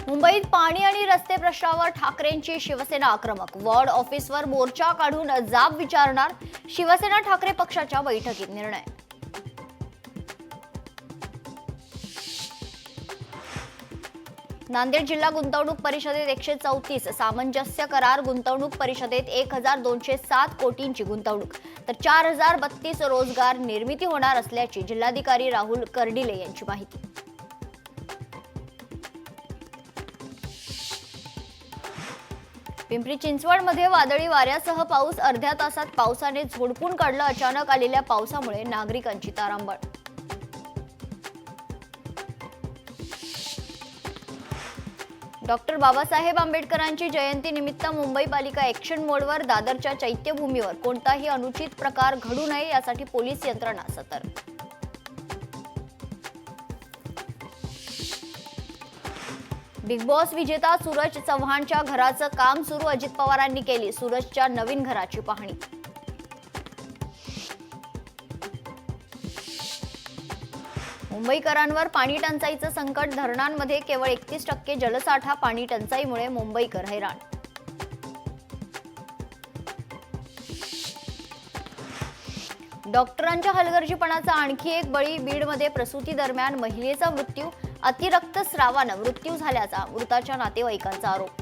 मुंबईत पाणी आणि रस्ते प्रश्नावर ठाकरेंची शिवसेना आक्रमक. वॉर्ड ऑफिसवर मोर्चा काढून जाब विचारणार. शिवसेना ठाकरे पक्षाच्या बैठकीत निर्णय. नांदेड जिल्हा गुंतवणूक परिषदेत 134 सामंजस्य करार. गुंतवणूक परिषदेत 1207 कोटींची गुंतवणूक तर 4032 रोजगार निर्मिती होणार असल्याची जिल्हाधिकारी राहुल कर्डिले यांची माहिती. पिंपरी चिंचवडमध्ये वादळी वाऱ्यासह पाऊस. अर्ध्या तासात पावसाने झोडपून काढलं. अचानक आलेल्या पावसामुळे नागरिकांची तारांबळ. डॉक्टर बाबासाहेब आंबेडकरांची जयंती निमित्त मुंबई पालिका ॲक्शन मोडवर. दादरच्या चैत्यभूमीवर कोणताही अनुचित प्रकार घडू नये यासाठी पोलीस यंत्रणा सतर्क. बिग बॉस विजेता सूरज चव्हाणच्या घराचं काम सुरू. अजित पवारांनी केली सूरजच्या नवीन घराची पाहणी. मुंबईकरांवर पाणी टंचाईचं संकट. धरणांमध्ये केवळ 31% जलसाठा. पाणी टंचाईमुळे मुंबईकर हैराण. डॉक्टरांच्या हलगर्जीपणाचा आणखी एक बळी. बीडमध्ये प्रसूती दरम्यान महिलेचा मृत्यू. अतिरक्तस्रावानं मृत्यू झाल्याचा मृताच्या नातेवाईकांचा आरोप.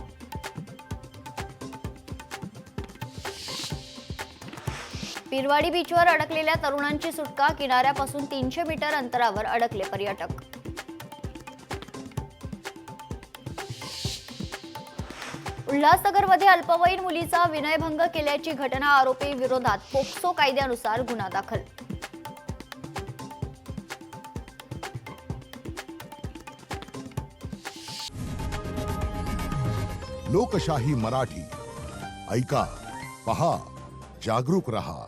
पिरवाडी बीचवर अडकलेल्या तरुणांची सुटका. किनाऱ्यापासून 300 मीटर अंतरावर अडकले पर्यटक. उल्हासनगरमध्ये अल्पवयीन मुलीचा विनयभंग केल्याची घटना. आरोपी विरोधात पोक्सो कायद्यानुसार गुन्हा दाखल. लोकशाही मराठी ऐका, पहा, जागरूक रहा.